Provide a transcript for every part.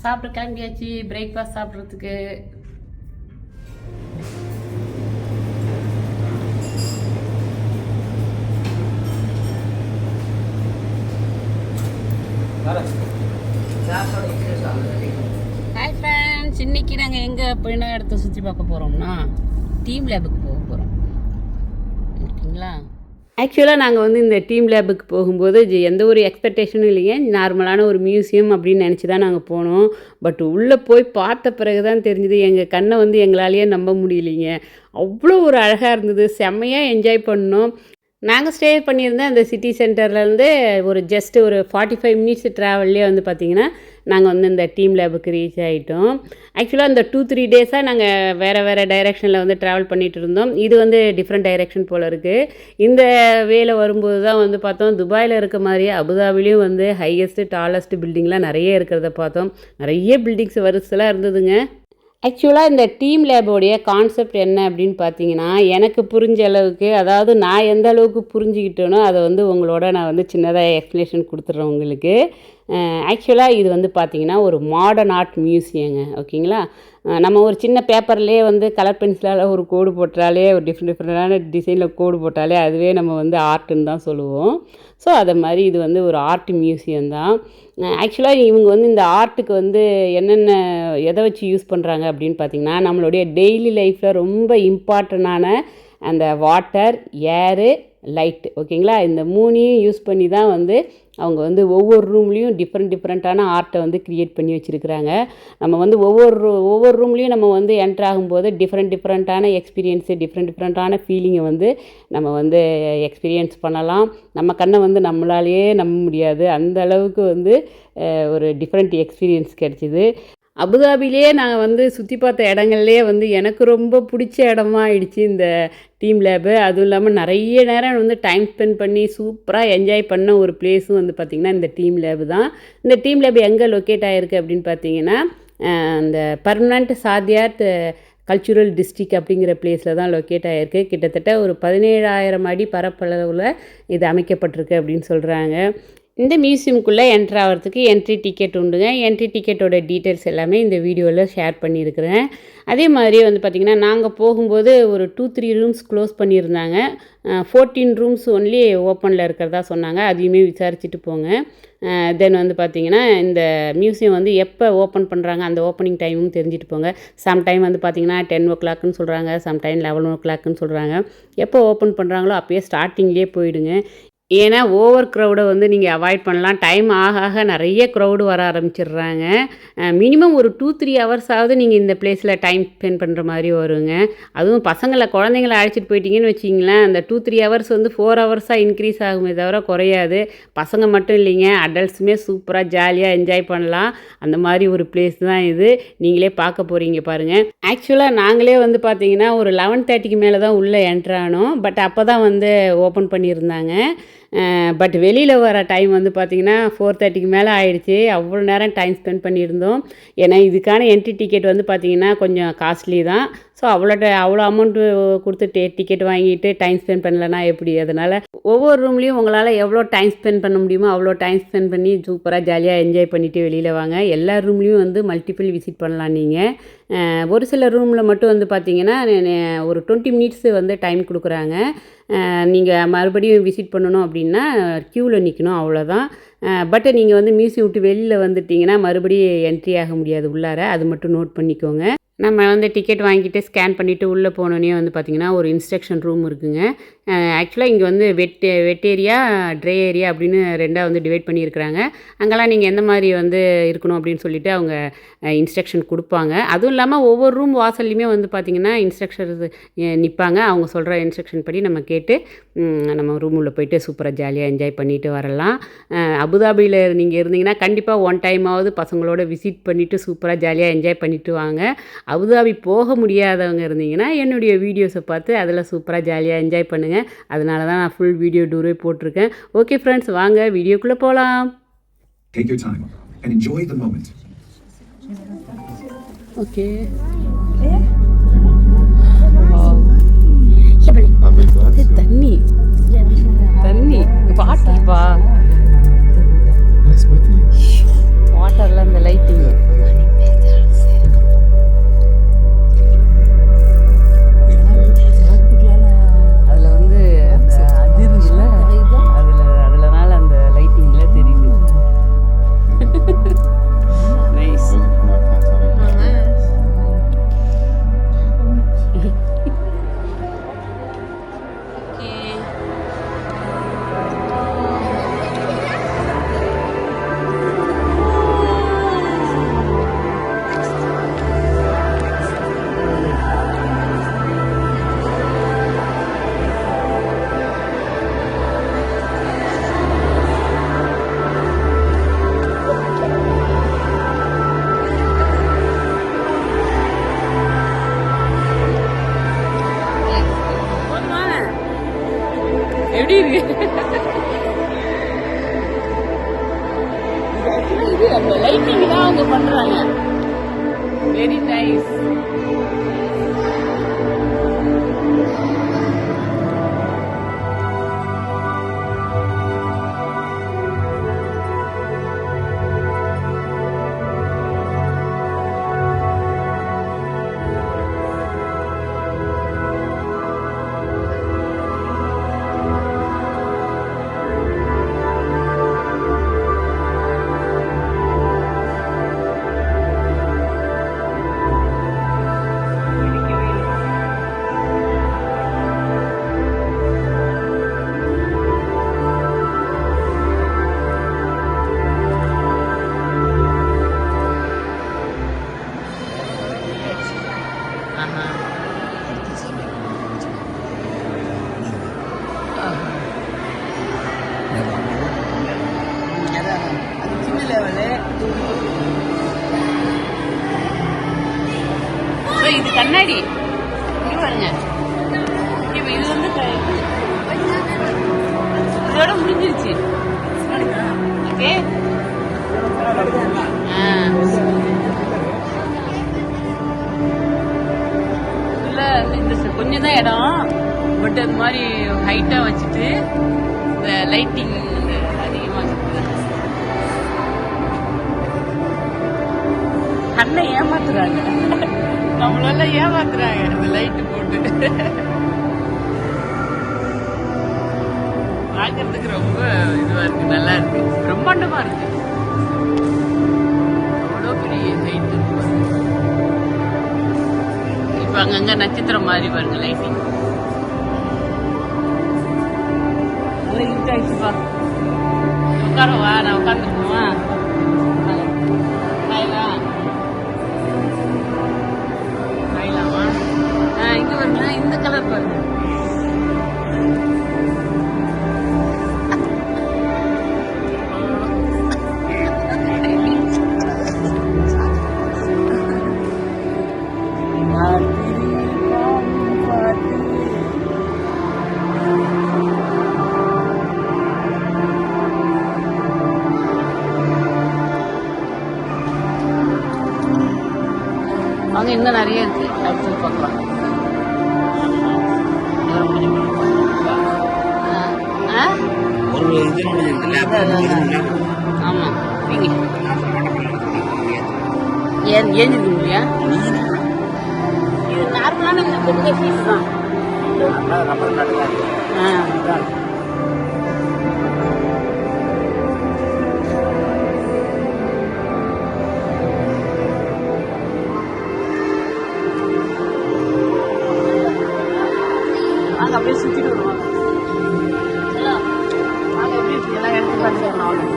சாப்பிட கிளம்பியாச்சு பிரேக்ஃபாஸ்ட் சாப்பிட்றதுக்கு. ஹாய் ஃப்ரெண்ட்ஸ், இன்னைக்கு நாங்கள் எங்கே போயினா இடத்த சுற்றி பார்க்க போகிறோம்னா டீம் லேபுக்கு போக போகிறோம். ஓகேங்களா? ஆக்சுவலாக நாங்கள் வந்து இந்த டீம் லேபுக்கு போகும்போது எந்த ஒரு எக்ஸ்பெக்டேஷனும் இல்லைங்க. நார்மலான ஒரு மியூசியம் அப்படின்னு நினச்சி தான் நாங்கள் போனோம். பட் உள்ளே போய் பார்த்த பிறகு தான் தெரிஞ்சுது, எங்கள் கண்ணை வந்து எங்களாலேயே நம்ப முடியலைங்க. அவ்வளோ ஒரு அழகாக இருந்தது, செம்மையாக என்ஜாய் பண்ணோம். நாங்கள் ஸ்டே பண்ணியிருந்த அந்த சிட்டி சென்டர்லேருந்து ஒரு ஜஸ்ட்டு ஒரு 45 மினிட்ஸ் ட்ராவல்லே வந்து பார்த்திங்கன்னா நாங்கள் வந்து இந்த டீம் லேபுக்கு ரீச் ஆகிட்டோம். ஆக்சுவலாக இந்த 2-3 டேஸாக நாங்கள் வேறு டைரெக்ஷனில் வந்து ட்ராவல் பண்ணிகிட்டு இருந்தோம். இது வந்து டிஃப்ரெண்ட் டைரெக்ஷன் போல் இருக்குது. இந்த வேலை வரும்போது தான் வந்து பார்த்தோம், துபாயில் இருக்க மாதிரியே அபுதாபிலையும் வந்து ஹையஸ்ட்டு டாலஸ்ட்டு பில்டிங்லாம் நிறைய இருக்கிறத பார்த்தோம். நிறைய பில்டிங்ஸ் வரிசைலாம் இருந்ததுங்க. ஆக்சுவலாக இந்த டீம் லேபோடைய கான்செப்ட் என்ன அப்படின்னு பார்த்தீங்கன்னா, எனக்கு புரிஞ்ச அளவுக்கு, அதாவது நான் எந்த அளவுக்கு புரிஞ்சுக்கிட்டேனோ அதை வந்து உங்களோட நான் வந்து சின்னதாக எக்ஸ்ப்ளனேஷன் கொடுத்துட்றேன் உங்களுக்கு. ஆக்சுவலாக இது வந்து பார்த்திங்கன்னா ஒரு மாடர்ன் ஆர்ட் மியூசியங்க. ஓகேங்களா? நம்ம ஒரு சின்ன பேப்பர்லேயே வந்து கலர் பென்சிலால் ஒரு கோடு போட்டாலே, ஒரு டிஃப்ரெண்டான டிசைனில் கோடு போட்டாலே அதுவே நம்ம வந்து ஆர்ட்டுன்னு தான் சொல்லுவோம். ஸோ அதை மாதிரி இது வந்து ஒரு ஆர்ட் மியூசியம் தான். ஆக்சுவலாக இவங்க வந்து இந்த ஆர்ட்டுக்கு வந்து என்னென்ன எதை வச்சு யூஸ் பண்ணுறாங்க அப்படின்னு பார்த்திங்கன்னா, நம்மளுடைய டெய்லி லைஃப்பில் ரொம்ப இம்பார்ட்டண்டான அந்த வாட்டர், ஏரு, லைட்டு, ஓகேங்களா? இந்த 3ஐயும் யூஸ் பண்ணி தான் வந்து அவங்க வந்து ஒவ்வொரு ரூம்லேயும் டிஃப்ரெண்ட்டான ஆர்ட்டை வந்து க்ரியேட் பண்ணி வச்சுருக்குறாங்க. நம்ம வந்து ஒவ்வொரு ரூம்லேயும் நம்ம வந்து என்ட்ரு ஆகும்போது டிஃப்ரெண்ட்டான எக்ஸ்பீரியன்ஸு, டிஃப்ரெண்ட்டான ஃபீலிங்கை வந்து நம்ம வந்து எக்ஸ்பீரியன்ஸ் பண்ணலாம். நம்ம கண்ணை வந்து நம்மளாலேயே நம்ப முடியாது, அந்த அளவுக்கு வந்து ஒரு டிஃப்ரெண்ட் எக்ஸ்பீரியன்ஸ் கிடச்சிது. அபுதாபிலே நாங்கள் வந்து சுற்றி பார்த்த இடங்கள்லேயே வந்து எனக்கு ரொம்ப பிடிச்ச இடமா ஆயிடுச்சு இந்த டீம் லேபு. அதுவும் இல்லாமல் நிறைய நேரம் வந்து டைம் ஸ்பெண்ட் பண்ணி சூப்பராக என்ஜாய் பண்ண ஒரு பிளேஸும் வந்து பார்த்திங்கன்னா இந்த டீம் லேபு தான். இந்த டீம் லேபு எங்கே லொக்கேட் ஆகிருக்கு அப்படின்னு பார்த்தீங்கன்னா, இந்த பர்மனண்ட் சாதியாத் கல்ச்சுரல் டிஸ்ட்ரிக்ட் அப்படிங்கிற பிளேஸில் தான் லொக்கேட் ஆகிருக்கு. கிட்டத்தட்ட ஒரு 17,000 அடி பரப்பளவில் இது அமைக்கப்பட்டிருக்கு அப்படின்னு சொல்கிறாங்க. இந்த மியூசியமுக்குள்ளே என்ட்ரு ஆகிறதுக்கு என்ட்ரி டிக்கெட் உண்டுங்க. என்ட்ரி டிக்கெட்டோட டீட்டெயில்ஸ் எல்லாமே இந்த வீடியோவில் ஷேர் பண்ணியிருக்கிறேன். அதே மாதிரி வந்து பார்த்திங்கன்னா, நாங்கள் போகும்போது ஒரு 2-3 ரூம்ஸ் க்ளோஸ் பண்ணியிருந்தாங்க. 14 ரூம்ஸ் ஒன்லி ஓப்பனில் இருக்கிறதா சொன்னாங்க. அதையுமே விசாரிச்சுட்டு போங்க. தென் வந்து பார்த்திங்கன்னா, இந்த மியூசியம் வந்து எப்போ ஓப்பன் பண்ணுறாங்க அந்த ஓப்பனிங் டைமும் தெரிஞ்சுட்டு போங்க. சம்டைம் வந்து பார்த்திங்கன்னா 10 o'clockன்னு சொல்கிறாங்க, சம்டைம் 11 o'clockன்னு சொல்கிறாங்க. எப்போ ஓப்பன் பண்ணுறாங்களோ அப்போயே ஸ்டார்டிங்லேயே போயிடுங்க. ஏன்னா ஓவர் க்ரௌடை வந்து நீங்கள் அவாய்ட் பண்ணலாம். டைம் ஆக நிறைய க்ரௌடு வர ஆரம்பிச்சிடுறாங்க. மினிமம் ஒரு 2-3 ஹவர்ஸாவது நீங்கள் இந்த பிளேஸில் டைம் ஸ்பெண்ட் பண்ணுற மாதிரி வருங்க. அதுவும் குழந்தைங்கள அழைச்சிட்டு போயிட்டீங்கன்னு வச்சிங்களேன், அந்த 2-3 ஹவர்ஸ் வந்து 4 ஹவர்ஸாக இன்க்ரீஸ் ஆகுமே தவிர குறையாது. பசங்க மட்டும் இல்லைங்க, அடல்ட்ஸுமே சூப்பராக ஜாலியாக என்ஜாய் பண்ணலாம். அந்த மாதிரி ஒரு பிளேஸ் தான் இது. நீங்களே பார்க்க போகிறீங்க பாருங்கள். ஆக்சுவலாக நாங்களே வந்து பார்த்திங்கன்னா ஒரு 11:30க்கு மேலே தான் உள்ளே என்ட்ரானோம். பட் அப்போ தான் வந்து ஓப்பன் பண்ணியிருந்தாங்க. பட் வெளியில் வர டைம் வந்து பார்த்திங்கன்னா 4:30க்கு மேலே ஆயிடுச்சு. அவ்வளோ நேரம் டைம் ஸ்பெண்ட் பண்ணியிருந்தோம். ஏன்னா இதுக்கான என்ட்ரி டிக்கெட் வந்து பார்த்திங்கன்னா கொஞ்சம் காஸ்ட்லி தான். ஸோ அவ்வளோ அமௌண்ட்டு கொடுத்து டிக்கெட் வாங்கிட்டு டைம் ஸ்பெண்ட் பண்ணலன்னா எப்படி? அதனால் ஒவ்வொரு ரூம்லேயும் உங்களால் எவ்வளோ டைம் ஸ்பெண்ட் பண்ண முடியுமோ அவ்வளோ டைம் ஸ்பெண்ட் பண்ணி சூப்பராக ஜாலியாக என்ஜாய் பண்ணிவிட்டு வெளியில் வாங்க. எல்லா ரூம்லேயும் வந்து மல்டிபிள் விசிட் பண்ணலாம் நீங்கள். ஒரு சில ரூமில் மட்டும் வந்து பார்த்திங்கன்னா ஒரு 20 மினிட்ஸு வந்து டைம் கொடுக்குறாங்க. நீங்கள் மறுபடியும் விசிட் பண்ணணும் அப்படின்னா க்யூவில் நிற்கணும், அவ்வளோதான். பட் நீங்கள் வந்து மியூசியம் விட்டு வெளியில் வந்துட்டிங்கன்னா மறுபடியும் என்ட்ரி ஆக முடியாது உள்ளார. அது மட்டும் நோட் பண்ணிக்கோங்க. நம்ம வந்து டிக்கெட் வாங்கிட்டு ஸ்கேன் பண்ணிவிட்டு உள்ளே போனோன்னே வந்து பார்த்திங்கன்னா ஒரு இன்ஸ்ட்ரக்ஷன் ரூம் இருக்குங்க. ஆக்சுவலாக இங்கே வந்து வெட் ஏரியா, ட்ரை ஏரியா அப்படின்னு 2ஆக வந்து டிவைட் பண்ணியிருக்கிறாங்க. அங்கெல்லாம் நீங்கள் எந்த மாதிரி வந்து இருக்கணும் அப்படின்னு சொல்லிவிட்டு அவங்க இன்ஸ்ட்ரக்ஷன் கொடுப்பாங்க. அதுவும் இல்லாமல் ஒவ்வொரு ரூம் வாசல்லையுமே வந்து பார்த்திங்கன்னா இன்ஸ்ட்ரக்ஷன்ஸ் நிற்பாங்க. அவங்க சொல்கிற இன்ஸ்ட்ரக்ஷன் படி நம்ம கேட்டு நம்ம ரூம் உள்ள போயிட்டு சூப்பராக ஜாலியாக என்ஜாய் பண்ணிட்டு வரலாம். அபுதாபியில் நீங்கள் இருந்தீங்கன்னா கண்டிப்பாக ஒன் டைமாவது பசங்களோட விசிட் பண்ணிவிட்டு சூப்பராக ஜாலியாக என்ஜாய் பண்ணிவிட்டு வாங்க. அபுதாபி போக முடியாதவங்க இருந்தீங்கன்னா என்னுடைய வீடியோஸை பார்த்து அதில் சூப்பராக ஜாலியாக என்ஜாய் பண்ணுங்கள். அதனால தான் நான் ஃபுல் வீடியோ டூரே போட்டிருக்கேன். ஓகே ஃப்ரெண்ட்ஸ், வாங்க வீடியோக்குள்ளே போகலாம். Take your time and enjoy the moment. Okay. தண்ணி வாட்டர்ப்பா, வாட்டரில் இந்த லைட்டிங் வாங்க. Very nice. இது கண்ணாடி இது பாருங்க. இப்ப இது வந்து இதோட முடிஞ்சிருச்சு. ஓகே இந்த கொஞ்சம் தான் இடம். பட் அது மாதிரி ஹைட்டா வச்சுட்டு இந்த லைட்டிங் அதிகமா கண்ணை ஏமாத்துறாங்க. நம்மளால ஏமாத்துறாங்க இந்த லைட்டு போட்டு. பார்க்கறதுக்கு ரொம்ப இதுவா இருக்கு, நல்லா இருக்கு, பிரம்மாண்டமா இருக்கு. அவ்வளோ பெரிய லைட் இருக்கு. இப்ப அங்கங்க நட்சத்திரம் மாதிரி பாருங்க லைட்டிங். இருட்டாயிடுச்சுப்பா. உட்காரவா, நான் உட்காந்துக்குமா? இங்க பாருங்க, இந்த கலர் பாருங்க. அங்க இன்னும் நிறைய இருக்கு, அடுத்து பார்க்கலாம். ஆமா ஏஞ்சிருக்கு இல்லையா? இது நார்மலான இந்த பெரிய பீஸ் தான். நாங்க அப்படியே சுத்திட்டு வருவாங்க. நாங்க எப்படி இருக்கு எல்லாம் எடுத்து பார்த்துக்கலாம்.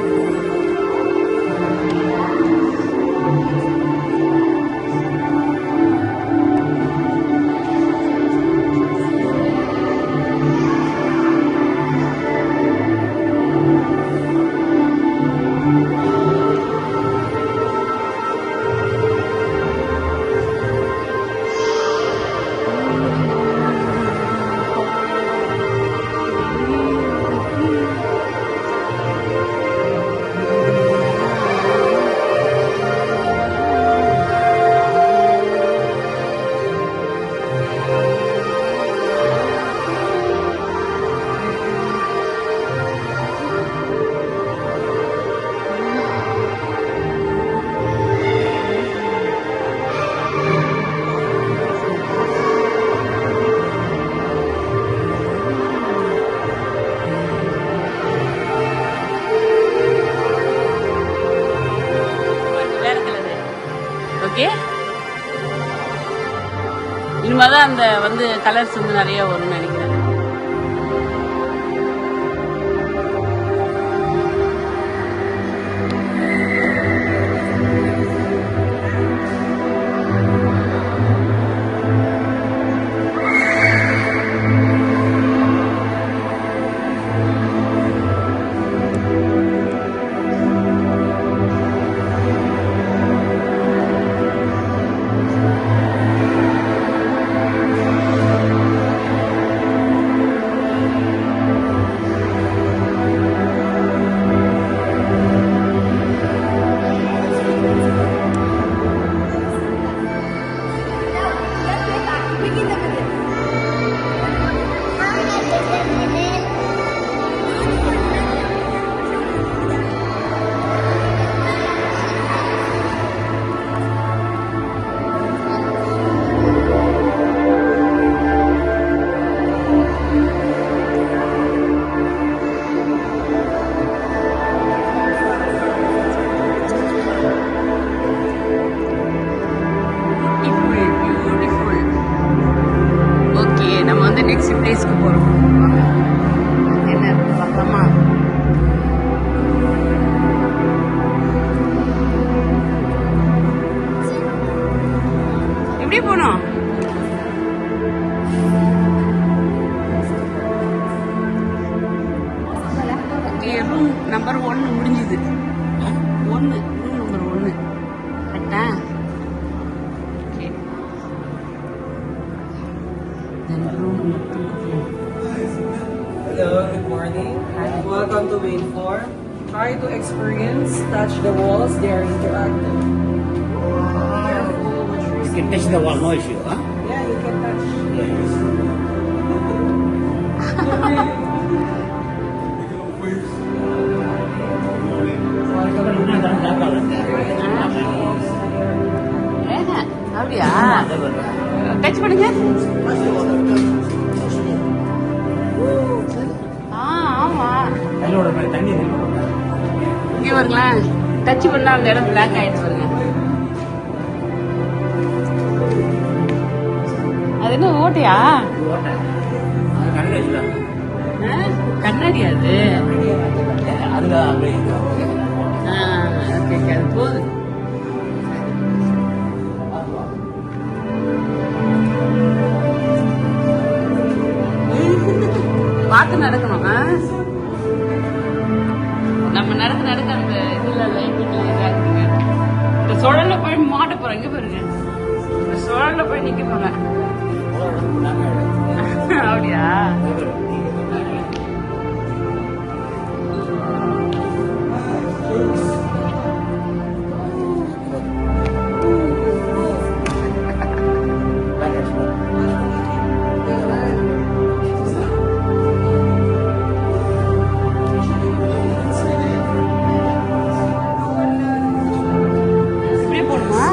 ஓகே, இனிமேதான் அந்த வந்து கலர்ஸ் வந்து நிறைய வரும்னு நினைக்கிறேன். எங்கே போனோம்? ரூம் நம்பர் 1 முடிஞ்சுது. 1 ரூம் நம்பர் 1 கரெக்டா? Okay. Room Hello, good morning. Welcome to Wave 4. Try to experience, touch the walls, they are interactive. Careful what you're You can touch the wall, no issue, huh? Yeah, you can touch. அப்படியா? Touch பண்ணுங்க. ஆமா தண்ணி இங்க வருங்களேன். Touch பண்ணா அந்த இடம் black ஆயிடுச்சு பாருங்க. அது என்ன ஓட்டையா? கண்ணாடி அது. அதுல அப்படியே ஓகே அது போகுது. பார்த்து நடக்கணும். நம்ம நடக்க நடக்க அந்த இதுல லைட் இந்த சுழல்ல போய் மாட்ட போறோம். இங்க பாருங்க, இந்த சுழல்ல போய் நிக்க போறேன். அப்படியா? இப்படியே போடுமா?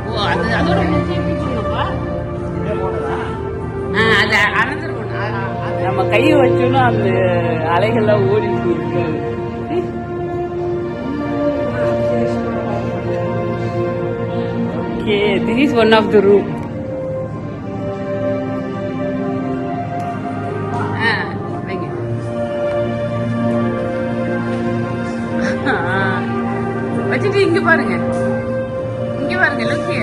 ஓ அது அதோட முடிச்சு எப்படி போடணும்ப்பா? அது அனந்தர் ஒண்ணு. நம்ம கையை வச்சோம்னா அந்த அலைகள்லாம் ஓடி போயிருக்கு. Okay, this is one of the room. வச்சுட்டு இங்க பாருங்க, இங்க பாருங்க, லோக்கிய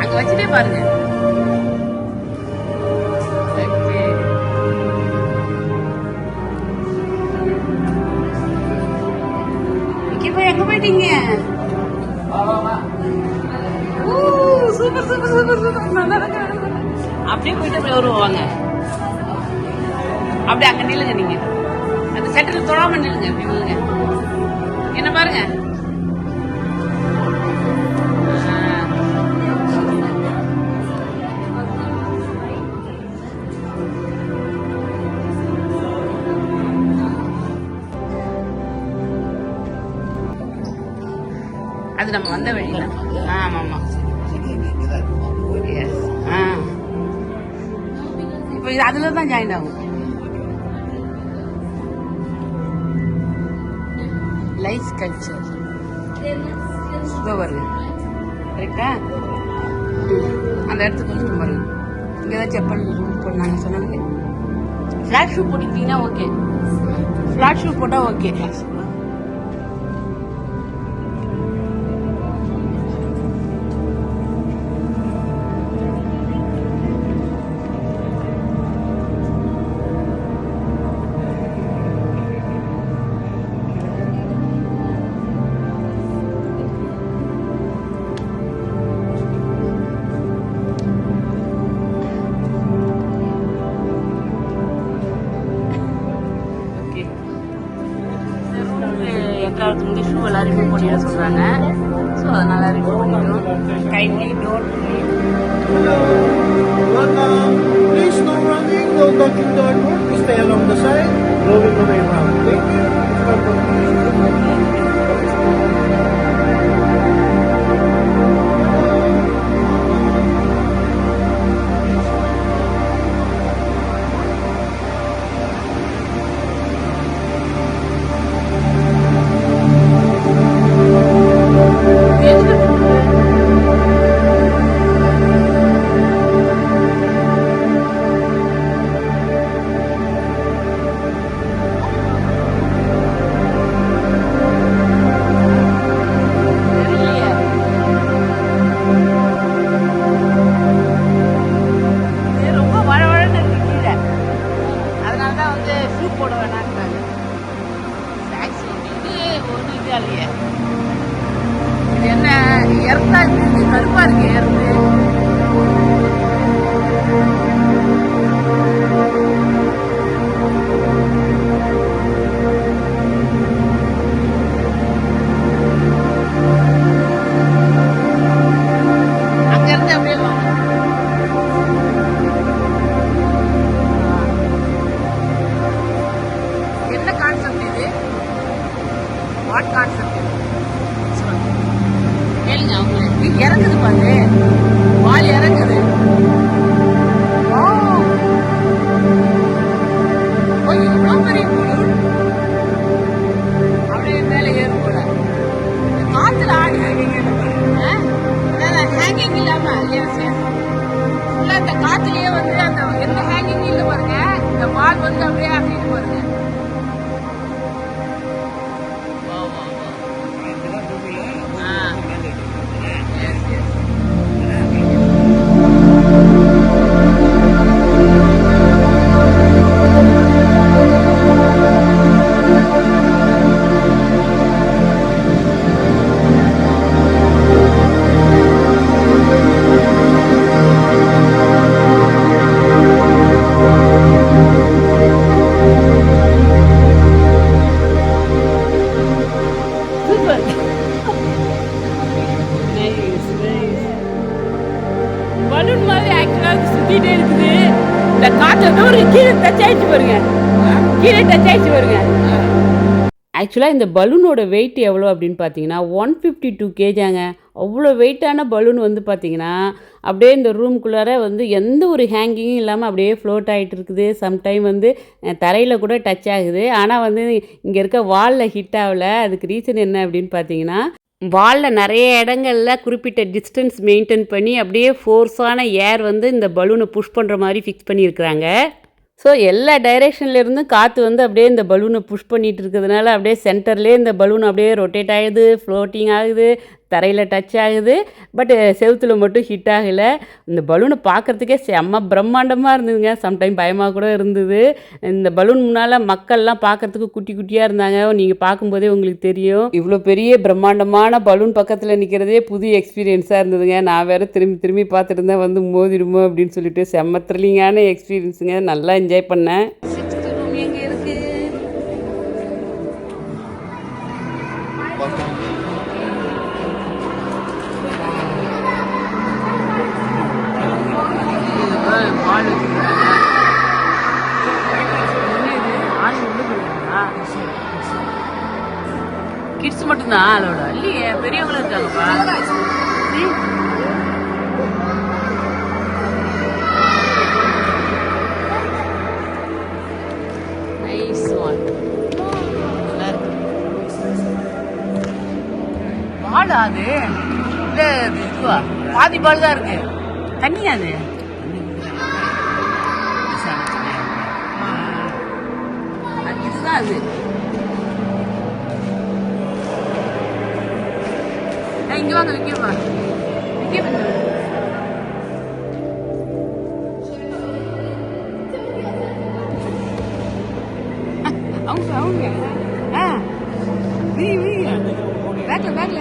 அங்க வச்சுட்டே பாருங்க. ஓகே, இங்க போய் எங்க போயிட்டீங்க? Super super super super. அப்படியே போயிட்டு அப்படியே வருவாங்க. அப்படியே அங்க நில்லுங்க. நீங்க அந்த சட்டத்தில் தொடாம நில்லுங்க. அப்படி நில்லுங்க. என்ன பாருங்க. அது நம்ம வந்த வழியில. ஆமா ஆமா. இப்போ இது அதுல தான் ஜாயின் ஆகும். லைஃப் கல்ச்சர் இதோ வருங்க. கரெக்டா? அந்த இடத்துக்கு வந்து பாருங்க. இங்கே தான் செப்பல் போடனாங்க சொன்னாங்க. ஃப்ளாட் ஷூ போட்டுக்கிட்டீங்கன்னா ஓகே. ஃப்ளாட் ஷூ போட்டால் ஓகே. எட்டாவது வந்து ஷூ எல்லாம் ரிமூவ் பண்ணிட சொல்கிறாங்க. ஸோ அதனால் ரிமூவ் பண்ணிக்கிறோம். கைட்லி door. Welcome. Please no running, no talking to our door. Please stay along the side, going away from. Thank you. தெரியலையே. இது என்ன எர்த்தா இருக்கு, கருப்பா இருக்கு எர்த்து. அங்கிருந்து அப்படியே வாங்க. என்ன கான்செப்ட் இது? வாட் கான்செப்ட் இது? கேளுங்க அவங்களே. இது இறங்குது பாரு, வால் இறங்குது. ஓ ஓ, இவ்வளோ பெரிய balloon. அப்படியே மேலே ஏறும் போல. காத்துல ஆடு ஹேங்கிங் இல்லாம இல்லையா சார்? ஃபுல்லா இந்த காத்துலயே வந்து அந்த எந்த ஹேங்கிங் இல்லை பாருங்க. இந்த வால் வந்து அப்படியே அப்படின்னு பாருங்க. பலூன் மாதிரி ஆக்சுவலாக சுத்திட்டே இருக்குது. இந்த காற்று ஒரு கீழே டச் ஆயிடுச்சு பாருங்க, கீழே டச் ஆயிடுச்சு பாருங்க. ஆக்சுவலாக இந்த பலூனோட வெயிட் எவ்வளோ அப்படின்னு பார்த்தீங்கன்னா 152 கேஜாங்க. அவ்வளோ வெயிட்டான பலூன் வந்து பார்த்தீங்கன்னா அப்படியே இந்த ரூம்குள்ளார வந்து எந்த ஒரு ஹேங்கிங்கும் இல்லாமல் அப்படியே ஃப்ளோட் ஆகிட்டு இருக்குது. சம்டைம் வந்து தரையில் கூட டச் ஆகுது. ஆனால் வந்து இங்கே இருக்க வாலில் ஹிட் ஆகலை. அதுக்கு ரீசன் என்ன அப்படின்னு பார்த்தீங்கன்னா, வாலில் நிறைய இடங்கள்ல குறிப்பிட்ட டிஸ்டன்ஸ் மெயின்டைன் பண்ணி அப்படியே ஃபோர்ஸான ஏர் வந்து இந்த பலூனை புஷ் பண்ணுற மாதிரி ஃபிக்ஸ் பண்ணியிருக்கிறாங்க. ஸோ எல்லா டைரெக்ஷன்லேருந்தும் காற்று வந்து அப்படியே இந்த பலூனை புஷ் பண்ணிகிட்டு இருக்கிறதுனால அப்படியே சென்டர்லேயே இந்த பலூன் அப்படியே ரொட்டேட் ஆகுது, ஃப்ளோட்டிங் ஆகுது, தரையில் டச் ஆகுது. பட் செவுத்துல மட்டும் ஹிட் ஆகலை. இந்த பலூனை பார்க்குறதுக்கே செம்ம பிரம்மாண்டமாக இருந்ததுங்க. சம்டைம் பயமாக கூட இருந்தது. இந்த பலூன் முன்னால் மக்கள்லாம் பார்க்குறதுக்கு குட்டி குட்டியாக இருந்தாங்க. நீங்கள் பார்க்கும்போதே உங்களுக்கு தெரியும். இவ்வளோ பெரிய பிரம்மாண்டமான பலூன் பக்கத்தில் நிற்கிறதே புது எக்ஸ்பீரியன்ஸாக இருந்ததுங்க. நான் வேறு திரும்பி திரும்பி பார்த்துட்டு இருந்தேன், வந்து மோதிடுமோ அப்படின்னு சொல்லிட்டு. செம்ம த்ரில்லிங்கான எக்ஸ்பீரியன்ஸுங்க. நல்லா என்ஜாய் பண்ணேன். எங்கே இருக்குது? கிட்ஸ் மட்டும்தான் அதோட இல்லையே, பெரியவங்களும் இருக்காங்கப்பா. Nice one. பால் அது இல்லை, அது இதுவா பாதி பால் தான் இருக்கு. தண்ணியா அது? இதுதான் அது. இங்க வாங்க, விக்கவா அவங்க அவங்க பேக்ல பேக்ல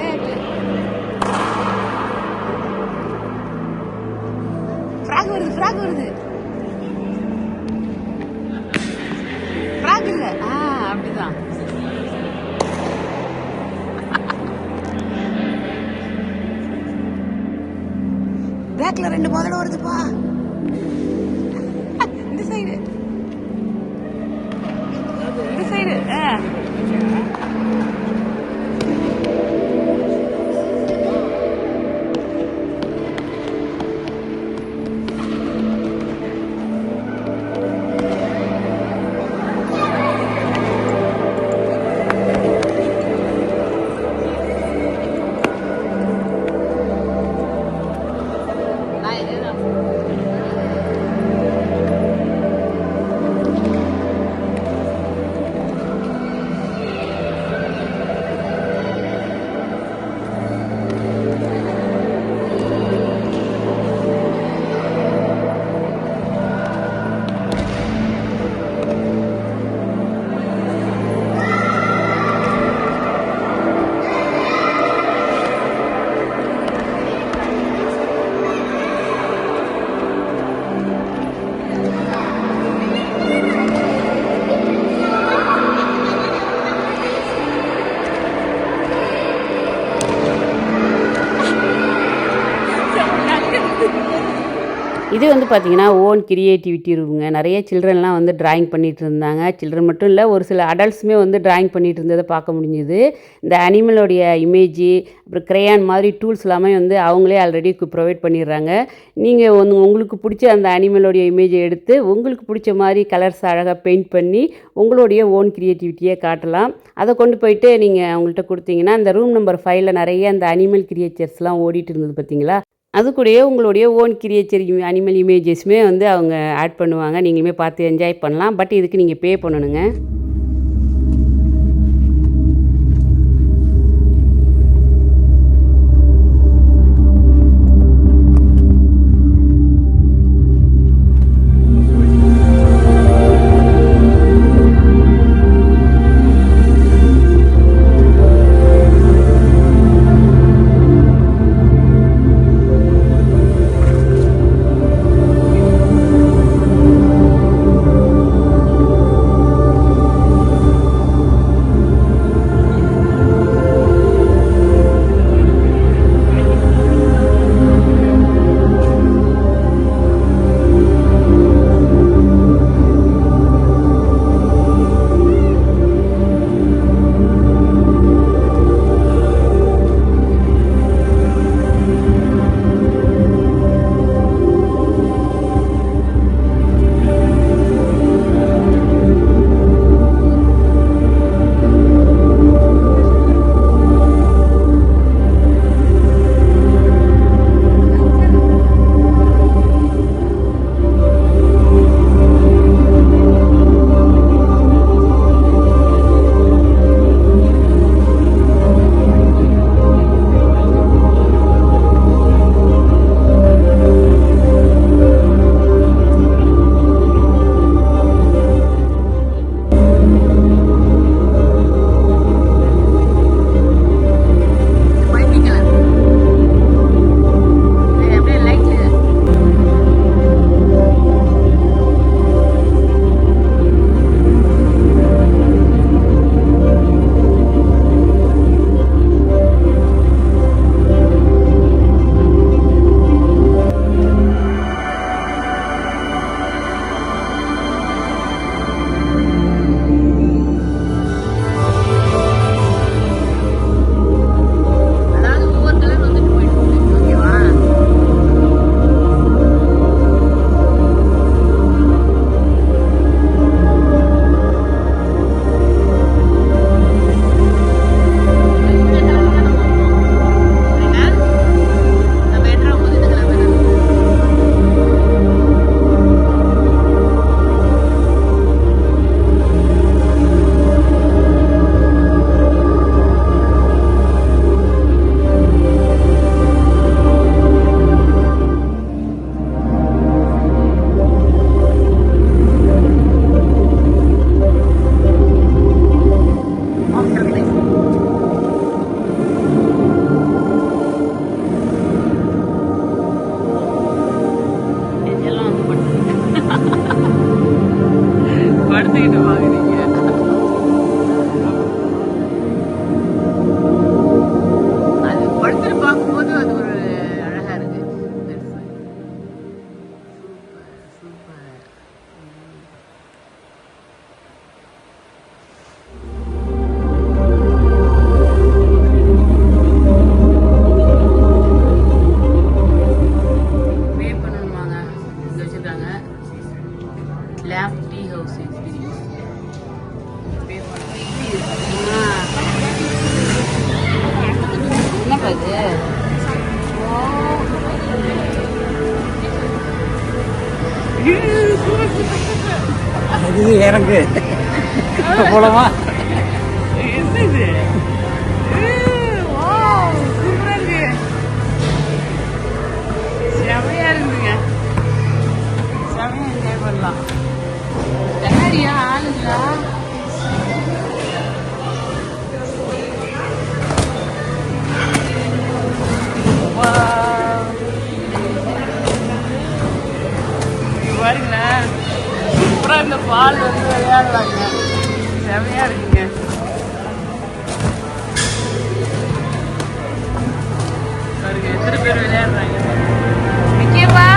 ஃப்ராக் வருது, ஃப்ராக் வருது. ஃப்ராக் இல்லை, அப்படிதான். பேக்ல 2 முதல்ல வருதுப்பா. இந்த சைடு, இந்த சைடு. இது வந்து பார்த்திங்கன்னா ஓன் கிரியேட்டிவிட்டி இருக்குங்க. நிறைய சில்ட்ரன்லாம் வந்து ட்ராயிங் பண்ணிகிட்டு இருந்தாங்க. சில்ட்ரன் மட்டும் இல்லை, ஒரு சில அடல்ட்ஸுமே வந்து ட்ராயிங் பண்ணிகிட்டு இருந்ததை பார்க்க முடிஞ்சுது. இந்த அனிமலோடைய இமேஜி, அப்புறம் க்ரேயான் மாதிரி டூல்ஸ் எல்லாமே வந்து அவங்களே ஆல்ரெடி ப்ரொவைட் பண்ணிடுறாங்க. நீங்கள் உங்களுக்கு பிடிச்ச அந்த அனிமலோடைய இமேஜை எடுத்து உங்களுக்கு பிடிச்ச மாதிரி கலர்ஸ் அழகாக பெயிண்ட் பண்ணி உங்களுடைய ஓன் கிரியேட்டிவிட்டியை காட்டலாம். அதை கொண்டு போயிட்டு நீங்கள் அவங்கள்ட்ட கொடுத்தீங்கன்னா, அந்த ரூம் நம்பர் 5ல் நிறைய அந்த அனிமல் கிரியேச்சர்ஸ்லாம் ஓடிட்டு இருந்தது பார்த்தீங்களா, அது கூடயே உங்களுடைய ஓன் கிரியேச்சர் அனிமல் இமேஜஸ்மே வந்து அவங்க ஆட் பண்ணுவாங்க. நீங்களுமே பார்த்து என்ஜாய் பண்ணலாம். பட் இதுக்கு நீங்கள் பே பண்ணணுங்க. இது எனக்கு போலமா என்னது சூப்பரா இருக்கு, செமையா இருக்குங்க, செமையா என்ஜாய் பண்ணலாம். யாரியா ஆளுங்களா? பாருங்களேன், சூப்பராக இந்த பால் வந்து விளையாடுறாங்க, செமையா இருக்குங்க. பாருங்க எத்தனை பேர் விளையாடுறாங்க. நிக்கேப்பா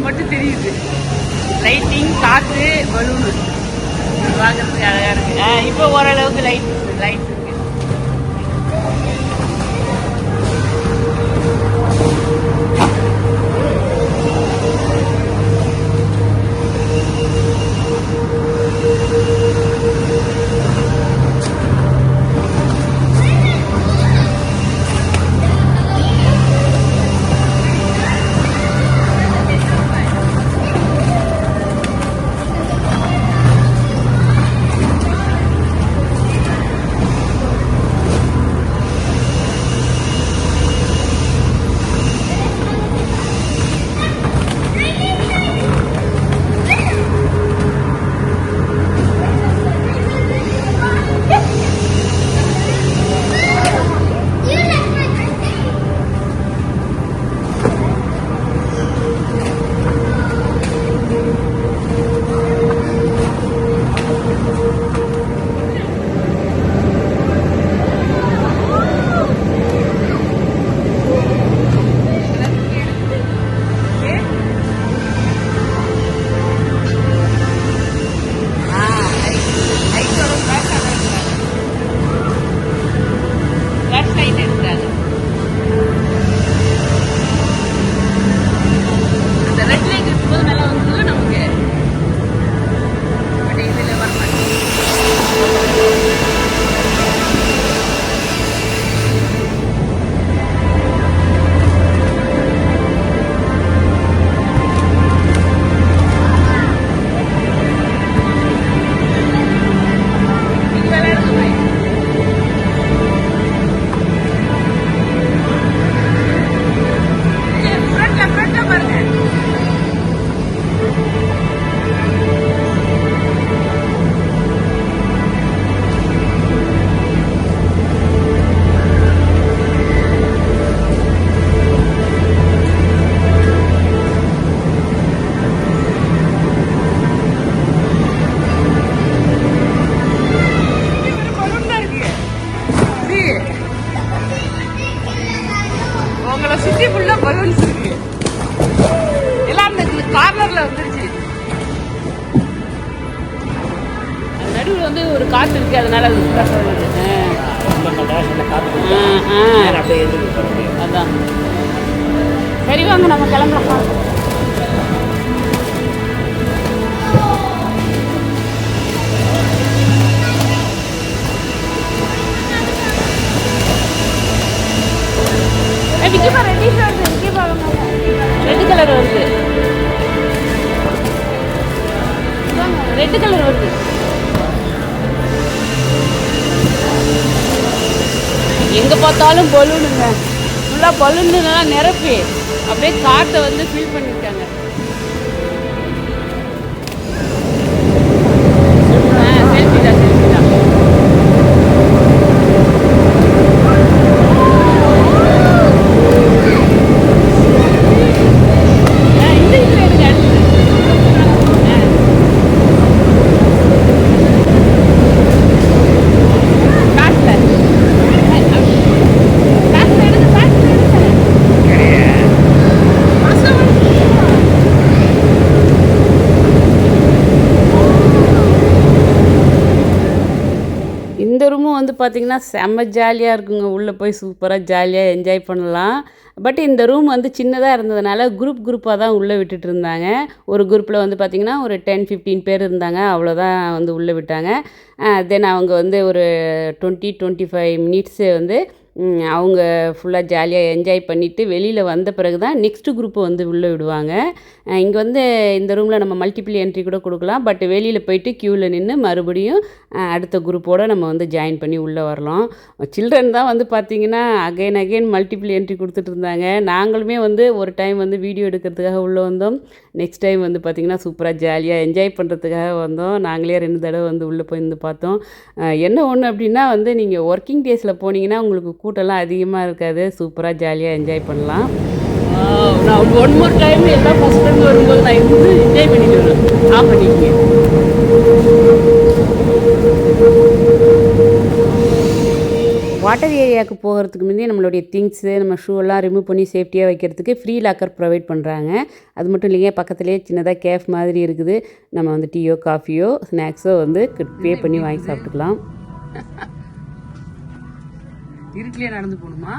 மட்டும் தெரியுது. லைட்டிங், காற்று, பலூனு பார்க்கறதுக்கு அழகாக இருக்கு. இப்போ ஓரளவுக்கு லைட் இருக்கு. நடுவில் வந்து ஒரு காற்று இருக்குது, அதனால அது அதான். சரி வாங்க நம்ம கிளம்பலாம். ரெட் கலர் வருது, ரெட் கலர் வருது. எங்கே பார்த்தாலும் பலூனுங்க, ஃபுல்லாக பலூன்லாம் நிரப்பி அப்படியே காற்றை வந்து ஃபில் பண்ணிட்டாங்க. செல்ஃபி தான், செல்ஃபி தான். இந்த இதில் எனக்கு அடுத்து இந்த ரூமும் வந்து பார்த்திங்கன்னா செம்ம ஜாலியாக இருக்குங்க. உள்ளே போய் சூப்பராக ஜாலியாக என்ஜாய் பண்ணலாம். பட் இந்த ரூம் வந்து சின்னதாக இருந்ததுனால குரூப்பாக தான் உள்ளே விட்டுட்டு இருந்தாங்க. ஒரு குரூப்பில் வந்து பார்த்திங்கன்னா ஒரு 10-15 பேர் இருந்தாங்க, அவ்வளோதான் வந்து உள்ளே விட்டாங்க. தென் அவங்க வந்து ஒரு 20-25 மினிட்ஸு வந்து அவங்க ஃபுல்லாக ஜாலியாக என்ஜாய் பண்ணிவிட்டு வெளியில் வந்த பிறகு தான் நெக்ஸ்ட்டு குரூப்பை வந்து உள்ளே விடுவாங்க. இங்கே வந்து இந்த ரூமில் நம்ம மல்டிபிள் என்ட்ரி கூட கொடுக்கலாம். பட் வெளியில் போயிட்டு க்யூவில் நின்று மறுபடியும் அடுத்த குரூப்போடு நம்ம வந்து ஜாயின் பண்ணி உள்ளே வரலாம். சில்ட்ரன் தான் வந்து பார்த்திங்கன்னா அகைன் மல்டிபிள் என்ட்ரி கொடுத்துட்டு இருந்தாங்க. நாங்களுமே வந்து ஒரு டைம் வந்து வீடியோ எடுக்கிறதுக்காக உள்ளே வந்தோம். நெக்ஸ்ட் டைம் வந்து பார்த்திங்கன்னா சூப்பராக ஜாலியாக என்ஜாய் பண்ணுறதுக்காக வந்தோம். நாங்களே 2 தடவை வந்து உள்ளே போய் இருந்து பார்த்தோம். என்ன ஒன்று அப்படின்னா வந்து நீங்கள் ஒர்க்கிங் டேஸில் போனீங்கன்னா உங்களுக்கு கூட்டம்லாம் அதிகமாக இருக்காது, சூப்பராக ஜாலியாக என்ஜாய் பண்ணலாம். நான் 1 மோர் டைம் எல்லாம் ஃபஸ்ட் டைம் வரும்போது நான் இருந்து என்ஜாய் பண்ணிட்டு வரேன். ஆஃப் பண்ணிக்கங்க. வாட்டர் ஏரியாவுக்கு போகிறதுக்கு முன்னே நம்மளுடைய திங்ஸு நம்ம ஷூ எல்லாம் ரிமூவ் பண்ணி சேஃப்டியாக வைக்கிறதுக்கு ஃப்ரீ லாக்கர் ப்ரொவைட் பண்ணுறாங்க. அது மட்டும் இல்லைங்க, பக்கத்துலேயே சின்னதாக கேஃப் மாதிரி இருக்குது. நம்ம வந்து டீயோ காஃபியோ ஸ்நாக்ஸோ வந்து பே பண்ணி வாங்கி சாப்பிட்டுக்கலாம். இருட்டிலே நடந்து போகணுமா?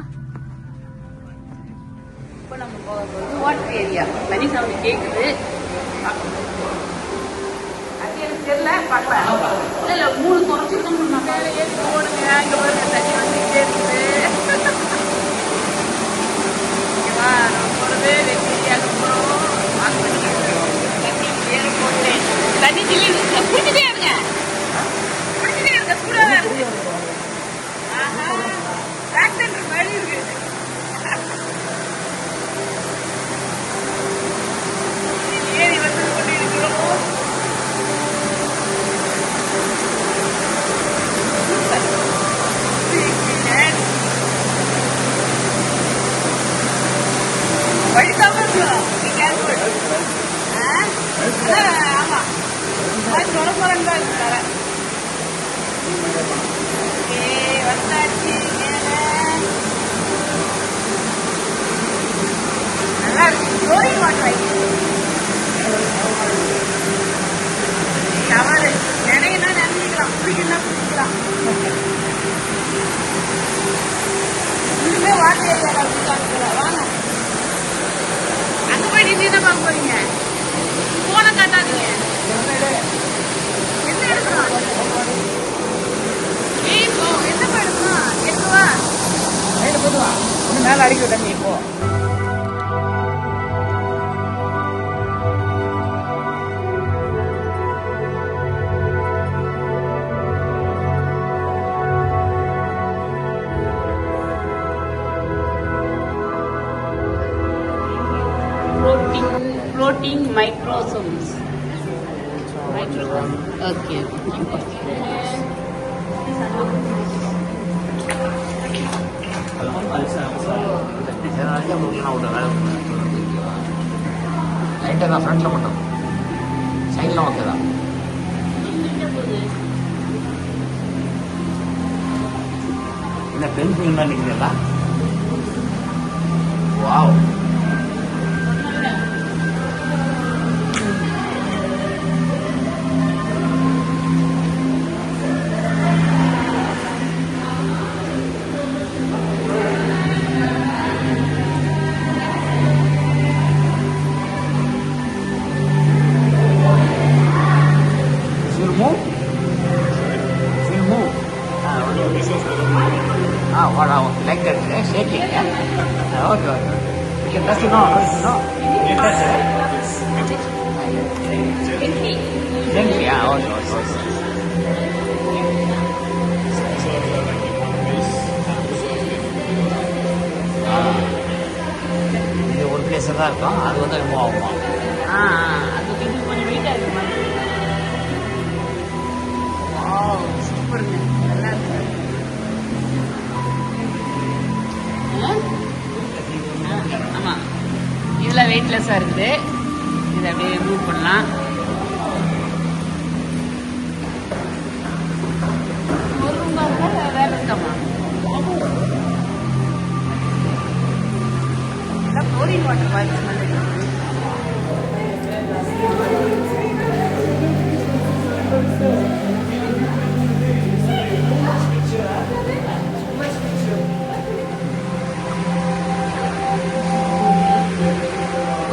இப்போ நம்ம போகிறது வாட்டர் ஏரியா. தனி சவுண்டு கேட்குது. அது எனக்கு தெரியல, பார்க்கலாம். இல்லை 3 குறைச்சிருக்கோம். நம்ம மேலேயே போடுங்க. இங்கே பாருங்க, தண்ணி வந்துக்கிட்டே இருக்குது. ஓகேவா? நம்ம போகிறது வெற்றி ஏரியாவுக்கு போகிறோம். வாஷ் பண்ணிக்கிட்டு தண்ணி ஏற போட்டு தண்ணி சில்லி குடிச்சிட்டே இருங்க. குடிச்சிட்டே இருங்க, சூடாக இருக்கு. ஆஹா, பேக் சென்டர் மாதிரி இருக்கு. ஏறி வந்து கொண்டிருக்கிறோம். வழிதாம இருக்கணும். ஆமா, சொல்ல போறேன் தான் இருக்கு. வந்தாச்சு. நல்லா இருக்கு. ஃப்ளோரிங் வாட்டர் தவறு நினைனா நினைக்கலாம், பிடிக்கணும்னா பிடிக்கலாம். இன்னுமே வாட்டர் ஏரியா வாங்க. அங்கே போய் நின்று என்ன பார்க்க போறீங்க? போன காட்டாதீங்க. என்ன எடுக்கணும்? என்ன எடுக்கணும்? எதுவா பொதுவா ஒன்று மேலே அடிக்க விட்டாங்க. இப்போ floating microsomes. Okay. லைட்டாக தான் ஃப்ரண்ட்டில் மட்டும், சைட்லாம் ஓகே தான். என்ன பெண் மீன் தான் நிற்கிறீங்களா? Wow, like that, shaking, yeah? Okay. You can touch it now, you touch it. Gently, yeah, okay. இது ஒரு பிளேஸில் தான் இருக்கும், அது வந்து ரிமூவ் ஆகுமா? அது கொஞ்சம் வெயிட்டாக இருக்கு மாதிரி. சூப்பருங்க, நல்லா இருக்கு. ஆமாம், இதெல்லாம் வெயிட்லெஸ்ஸாக இருக்குது. இதை அப்படியே ரிமூவ் பண்ணலாம். ஒரு ரூம் இருந்தால் வேலை இருக்காமா? எல்லாம் ஃப்ளோரிங் வாட்டர் மாதிரி ஸ்மெல் இருக்குது.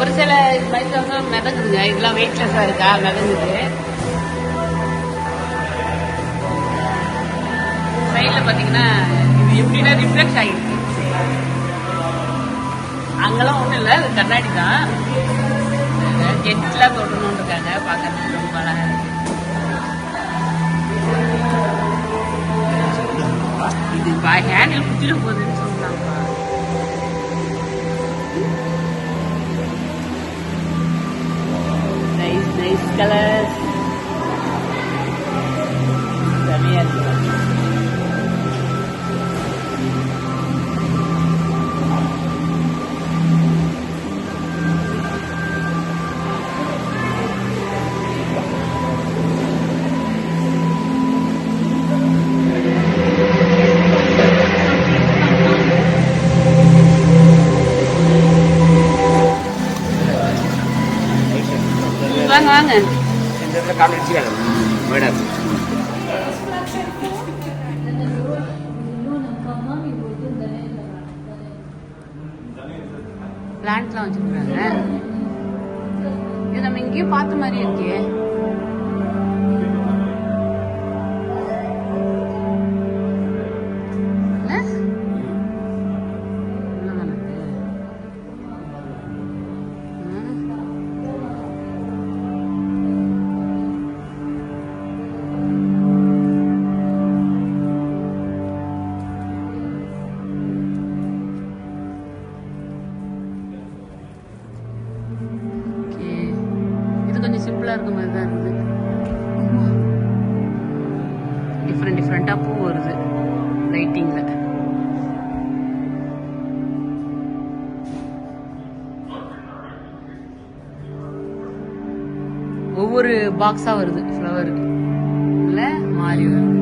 ஒரு சில பைக்ஸ் மிதங்குதுங்க, இதெல்லாம் வெயிட்லெஸ்ஸாக இருக்கா, மிதங்குது. சைடில் பார்த்தீங்கன்னா இது எப்படின்னா ரிஃப்ளெக்ட் ஆகிருக்கு. அங்கெல்லாம் ஒன்றும் இல்லை, அது கண்ணாடி தான். ஜெட்லாம் தொடரணும்னு இருக்காங்க, பார்க்கறதுக்கு ரொம்ப அழகாக இருக்கு. இது ஹேண்டில் குத்திட போகுதுன்னு சொல்லுவாங்க. Nice colors. செமையா இருக்கு. வாங்க வாங்க. இந்த இடத்துல கால் வச்சுக்காது மேடம். பிளான்ட்லாம் வச்சுருக்காங்க. இது நம்ம இங்கேயும் பார்த்த மாதிரி இருக்கே. கொஞ்சம் சிம்பிளா இருக்க மாதிரி தான் இருக்குது. டிஃப்ரெண்டா பூ வருது லைட்டிங்ல. ஒவ்வொரு பாக்ஸா வருது ஃப்ளவர் இல்ல மாறி வருது.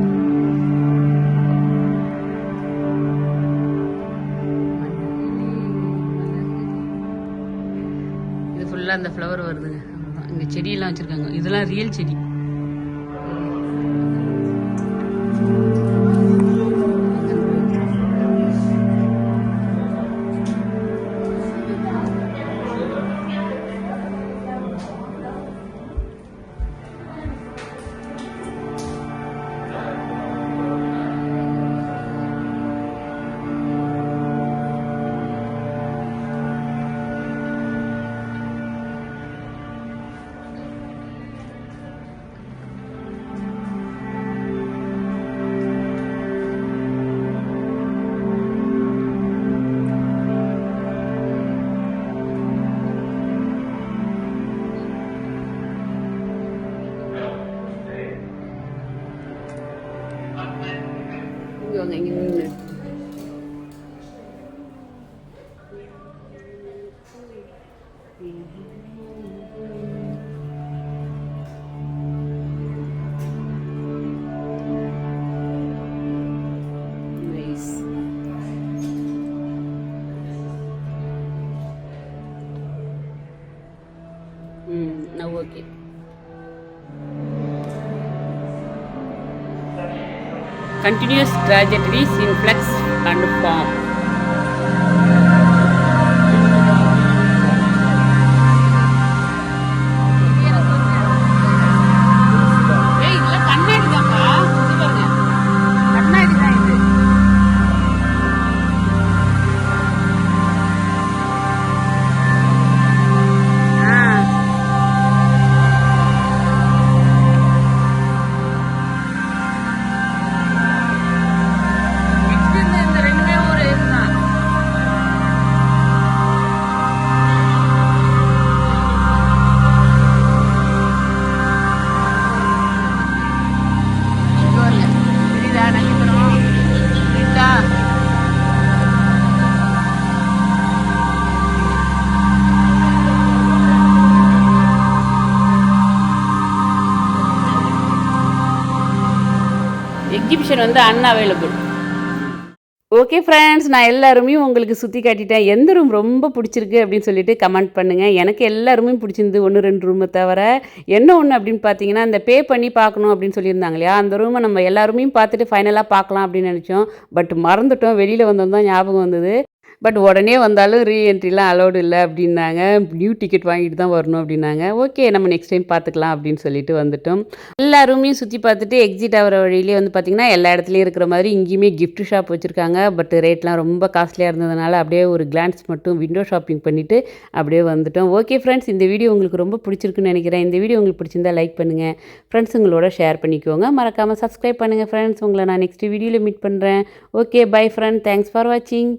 இது ஃபுல்லா அந்த ஃப்ளவர் வருதுங்க. இங்க செடியெல்லாம் வச்சிருக்காங்க. இதெல்லாம் ரியல் செடி. Now okay. Continuous trajectories in flux and form. Exhibition வந்து அன்அவைலபிள். ஓகே ஃப்ரெண்ட்ஸ், நான் எல்லாருமே உங்களுக்கு சுற்றி காட்டிட்டேன். எந்த ரூம் ரொம்ப பிடிச்சிருக்கு அப்படின்னு சொல்லிட்டு கமெண்ட் பண்ணுங்கள். எனக்கு எல்லா ரூமும் பிடிச்சிருந்து, 1-2 ரூமை தவிர. என்ன ஒன்று அப்படின்னு பார்த்தீங்கன்னா, இந்த பே பண்ணி பார்க்கணும் அப்படின்னு சொல்லியிருந்தாங்க இல்லையா, அந்த ரூமை நம்ம எல்லாருமே பார்த்துட்டு ஃபைனலாக பார்க்கலாம் அப்படின்னு நினச்சோம். பட் மறந்துட்டோம். வெளியில் வந்தோம் தான் ஞாபகம் வந்தது. பட் உடனே வந்தாலும் ரீஎன்ட்ரிலாம் அலௌடு இல்லை அப்படின்னாங்க. நியூ டிக்கெட் வாங்கிட்டு தான் வரணும் அப்படின்னாங்க. ஓகே, நம்ம நெக்ஸ்ட் டைம் பார்த்துக்கலாம் அப்படின்னு சொல்லிட்டு வந்துட்டோம். எல்லா ரூமையும் சுற்றி பார்த்துட்டு எக்ஸிட் ஆகிற வழியிலே வந்து பார்த்திங்கன்னா எல்லா இடத்துலையும் இருக்கிற மாதிரி இங்கேயுமே கிஃப்ட் ஷாப் வச்சுருக்காங்க. பட் ரேட்லாம் ரொம்ப காஸ்ட்லியாக இருந்ததுனால அப்படியே ஒரு கிளான்ஸ் மட்டும் விண்டோ ஷாப்பிங் பண்ணிவிட்டு அப்படியே வந்துட்டோம். ஓகே ஃப்ரெண்ட்ஸ், இந்த வீடியோ உங்களுக்கு ரொம்ப பிடிச்சிருக்குன்னு நினைக்கிறேன். இந்த வீடியோ உங்களுக்கு பிடிச்சிருந்தா லைக் பண்ணுங்கள், ஃப்ரெண்ட்ஸுங்களோட ஷேர் பண்ணிக்கோங்க, மறக்காமல் சப்ஸ்கிரைப் பண்ணுங்கள் ஃப்ரெண்ட்ஸ். உங்களை நான் நெக்ஸ்ட் வீடியோவில் மீட் பண்ணுறேன். Okay, by friend, thanks for வாட்சிங்.